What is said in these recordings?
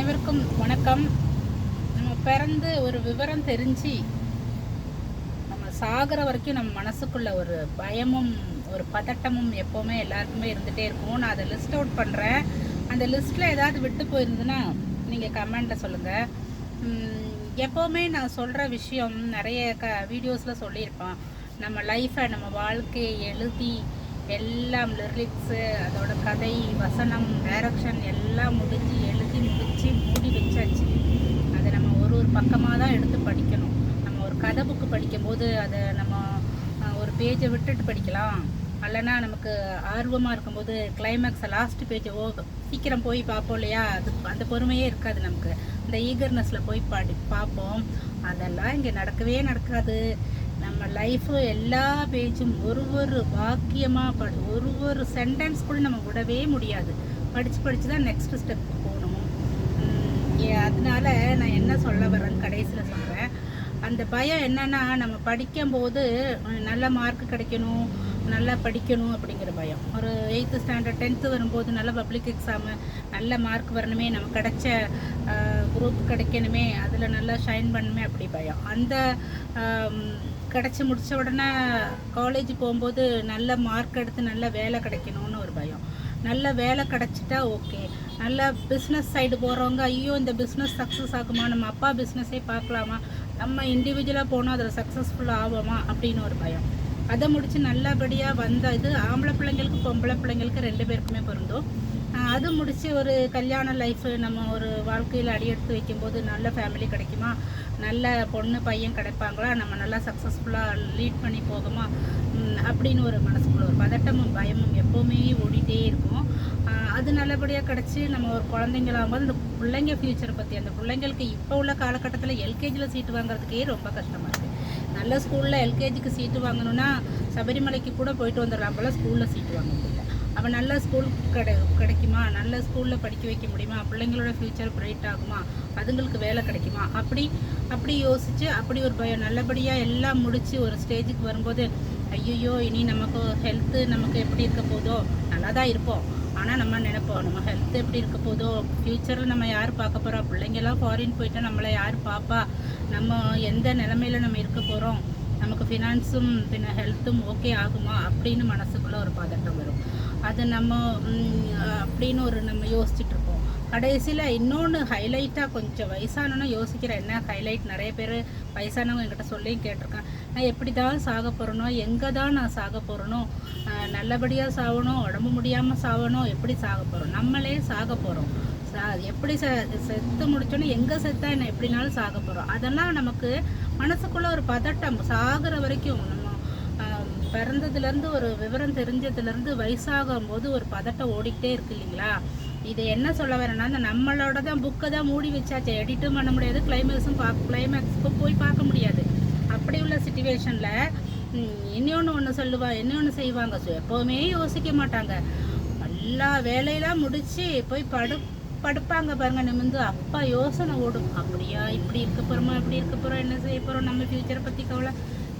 அனைவருக்கும் வணக்கம். நம்ம பிறந்து ஒரு விவரம் தெரிஞ்சு நம்ம சாகிற வரைக்கும் நம்ம மனசுக்குள்ள ஒரு பயமும் ஒரு பதட்டமும் எப்போவுமே எல்லாருக்குமே இருந்துகிட்டே இருக்கும். நான் அதை லிஸ்ட் அவுட் பண்ணுறேன். அந்த லிஸ்ட்டில் ஏதாவது விட்டு போயிருந்துன்னா நீங்கள் கமெண்ட்டில் சொல்லுங்கள். எப்போவுமே நான் சொல்கிற விஷயம் நிறைய வீடியோஸில் சொல்லியிருப்பேன். நம்ம லைஃப்பை நம்ம வாழ்க்கையை எழுதி எல்லாம் லிரிக்ஸு, அதோட கதை, வசனம், டைரக்ஷன் எல்லாம் எழுதி முடித்து மூடி வச்சாச்சு. அதை நம்ம ஒரு பக்கமாக தான் எடுத்து படிக்கணும். நம்ம ஒரு கதை புக்கு படிக்கும்போது அதை நம்ம ஒரு பேஜை விட்டுட்டு படிக்கலாம். இல்லைன்னா நமக்கு ஆர்வமாக இருக்கும்போது கிளைமேக்ஸை லாஸ்ட் பேஜை சீக்கிரம் போய் பார்ப்போம் இல்லையா? அந்த பொறுமையே இருக்காது நமக்கு. இந்த ஈகர்னஸில் போய் பார்ப்போம். அதெல்லாம் இங்கே நடக்கவே நடக்காது. நம்ம லைஃபு எல்லா பேஜும் ஒரு வாக்கியமாக ஒரு சென்டென்ஸ் கூட நம்ம விடவே முடியாது. படித்து தான் நெக்ஸ்ட் ஸ்டெப் போகணும். அதனால நான் என்ன சொல்ல வரேன்னு கடைசியில் சொல்கிறேன். அந்த பயம் என்னென்னா, நம்ம படிக்கும்போது நல்ல மார்க் கிடைக்கணும், நல்லா படிக்கணும் அப்படிங்கிற பயம். ஒரு 8th ஸ்டாண்டர்ட் 10th வரும்போது நல்ல பப்ளிக் எக்ஸாமு, நல்ல மார்க் வரணுமே, நம்ம கிடைச்ச குரூப் கிடைக்கணுமே, அதில் நல்லா ஷைன் பண்ணணுமே அப்படி பயம். அந்த கிடச்சி முடித்த உடனே காலேஜ் போகும்போது நல்ல மார்க் எடுத்து நல்ல வேலை கிடைக்கணும்னு ஒரு பயம். நல்ல வேலை கிடச்சிட்டா ஓகே. நல்ல பிஸ்னஸ் சைடு போகிறவங்க, ஐயோ இந்த பிஸ்னஸ் சக்ஸஸ் ஆகுமா, நம்ம அப்பா பிஸ்னஸே பார்க்கலாமா, நம்ம இண்டிவிஜுவலாக போனால் அதில் சக்ஸஸ்ஃபுல்லாக ஆகுமா அப்படின்னு ஒரு பயம். அதை முடித்து நல்லபடியாக வந்த இது ஆம்பளை பிள்ளைங்களுக்கு பொம்பளை பிள்ளைங்களுக்கு 2 பேருக்குமே பொருந்தும். அது முடித்து ஒரு கல்யாண லைஃபு, நம்ம ஒரு வாழ்க்கையில் அடி எடுத்து வைக்கும்போது நல்ல ஃபேமிலி கிடைக்குமா, நல்ல பொண்ணு பையன் கிடைப்பாங்களா, நம்ம நல்லா சக்ஸஸ்ஃபுல்லாக லீட் பண்ணி போகுமா அப்படின்னு ஒரு மனசுக்குள்ள ஒரு பதட்டமும் பயமும் எப்போவுமே ஓடிட்டே இருக்கும். அது நல்லபடியாக கிடச்சி நம்ம ஒரு குழந்தைங்களாகும்போது அந்த பிள்ளைங்க ஃப்யூச்சரை பற்றி, அந்த பிள்ளைங்களுக்கு இப்போ உள்ள காலகட்டத்தில் எல்கேஜியில் சீட்டு வாங்குறதுக்கே ரொம்ப கஷ்டமாக இருக்குது. நல்ல ஸ்கூலில் எல்கேஜிக்கு சீட்டு வாங்கணுன்னா சபரிமலைக்கு கூட போயிட்டு வந்துடலாம் போல், ஸ்கூலில் சீட்டு வாங்க முடியல. அவன் நல்ல ஸ்கூல் கிடைக்குமா, நல்ல ஸ்கூலில் படிக்க வைக்க முடியுமா, பிள்ளைங்களோட ஃப்யூச்சர் பிரைட் ஆகுமா, அதுங்களுக்கு வேலை கிடைக்குமா, அப்படி யோசித்து அப்படி ஒரு பயம். நல்லபடியாக எல்லாம் முடித்து ஒரு ஸ்டேஜுக்கு வரும்போது ஐயோ இனி நமக்கு ஹெல்த்து நமக்கு எப்படி இருக்க போதோ, நல்லா தான் இருப்போம், ஆனால் நம்ம நினைப்போம் நம்ம ஹெல்த்து எப்படி இருக்க போதோ, ஃப்யூச்சரில் நம்ம யார் பார்க்க போகிறோம், பிள்ளைங்கெல்லாம் ஃபாரின் போயிட்டால் நம்மளை யார் பார்ப்பா, நம்ம எந்த நிலமையில் நம்ம இருக்க போகிறோம், நமக்கு ஃபினான்ஸும் ஹெல்த்தும் ஓகே ஆகுமா அப்படின்னு மனசுக்குள்ளே ஒரு பதட்டம் வரும். அது நம்ம அப்படின்னு நம்ம யோசிச்சுட்ருப்போம். கடைசியில் இன்னொன்று ஹைலைட்டாக கொஞ்சம் வயசானோன்னா யோசிக்கிறேன். என்ன ஹைலைட், நிறைய பேர் வயசானவங்க என்கிட்ட சொல்லியும் கேட்டிருக்கேன். நான் எப்படி தான் சாக போகிறனோ, எங்கே தான் நான் சாக போகிறனோ, நல்லபடியாக சாகணும், உடம்பு முடியாமல் சாகணும், எப்படி சாக போகிறோம், நம்மளே சாக போகிறோம், எப்படி செத்து முடிச்சோன்னே எங்கே செத்தா என்ன எப்படினாலும் சாக போகிறோம். அதெல்லாம் நமக்கு மனசுக்குள்ளே ஒரு பதட்டம். சாகிற வரைக்கும் நம்ம பிறந்ததுலேருந்து ஒரு விவரம் தெரிஞ்சதுலேருந்து வயசாகும் போது ஒரு பதட்டம் ஓடிக்கிட்டே இருக்கு இல்லைங்களா? இது என்ன சொல்ல வரேன்னா, அந்த நம்மளோட தான் புக்கை தான் மூடி வச்சாச்சு, எடிட்டும் பண்ண முடியாது, கிளைமேக்ஸுக்கு போய் பார்க்க முடியாது. அப்படி உள்ள சிச்சுவேஷனில் இன்னொன்று சொல்லுவா, இன்னொன்று செய்வாங்க. எப்போவுமே யோசிக்க மாட்டாங்க. எல்லா வேலையெல்லாம் முடித்து போய் படுப்பாங்க பாருங்க நிமிந்து. அப்பா யோசனை ஓடும், அப்படியா இப்படி இருக்க போகிறோமா, இப்படி இருக்க போகிறோம், என்ன செய்ய போகிறோம், நம்ம ஃப்யூச்சரை பற்றி கவலை,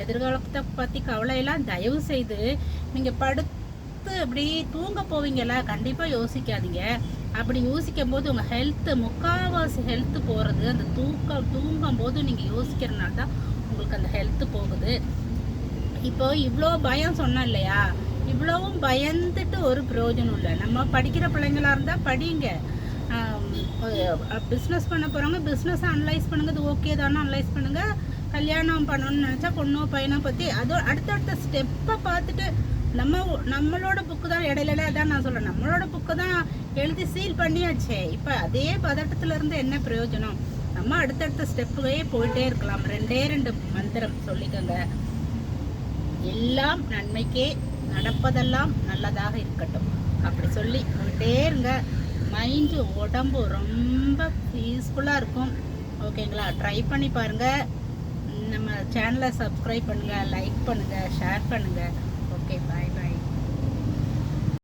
எதிர்காலத்தை பற்றி கவலையெல்லாம் தயவு செய்து நீங்கள் படுத்து அப்படி தூங்க போவீங்களா, கண்டிப்பாக யோசிக்காதீங்க. அப்படி யோசிக்கும் போது உங்கள் ஹெல்த்து, முக்கால்வாசி ஹெல்த்து போகிறது அந்த தூங்கும் போது நீங்கள் யோசிக்கிறனால தான் உங்களுக்கு அந்த ஹெல்த்து போகுது. இப்போ இவ்வளோ பயம் சொன்னேன் இல்லையா, இவ்வளவும் பயந்துட்டு ஒரு பிரயோஜனம் இல்லை. நம்ம படிக்கிற பிள்ளைங்களா இருந்தால் படிங்க. பிஸ்னஸ் பண்ண போகிறவங்க பிஸ்னஸை அனலைஸ் பண்ணுங்கள், அது ஓகே தானே அனலைஸ் பண்ணுங்கள். கல்யாணம் பண்ணணும்னு நினச்சா பொண்ணோ பையனோ பற்றி அடுத்தடுத்த ஸ்டெப்பை பார்த்துட்டு நம்மளோட புக்கு தான் இடையில தான் நான் சொல்கிறேன், நம்மளோட புக்கை தான் எழுதி சீல் பண்ணியாச்சே. இப்போ அதே பதட்டத்துலேருந்து என்ன பிரயோஜனம்? நம்ம அடுத்தடுத்த ஸ்டெப்புவே போயிட்டே இருக்கலாம். 2 மந்திரம் சொல்லிக்கோங்க. எல்லாம் நன்மைக்கே, நடப்பதெல்லாம் நல்லதாக இருக்கட்டும், அப்படி சொல்லி போயிட்டே இருங்க. மைண்டு உடம்பு ரொம்ப பீஸ்ஃபுல்லாக இருக்கும். ஓகேங்களா? ட்ரை பண்ணி பாருங்கள். நம்ம சேனலை சப்ஸ்கிரைப் பண்ணுங்கள், லைக் பண்ணுங்கள், ஷேர் பண்ணுங்கள். ஓகே, பாய் பாய்.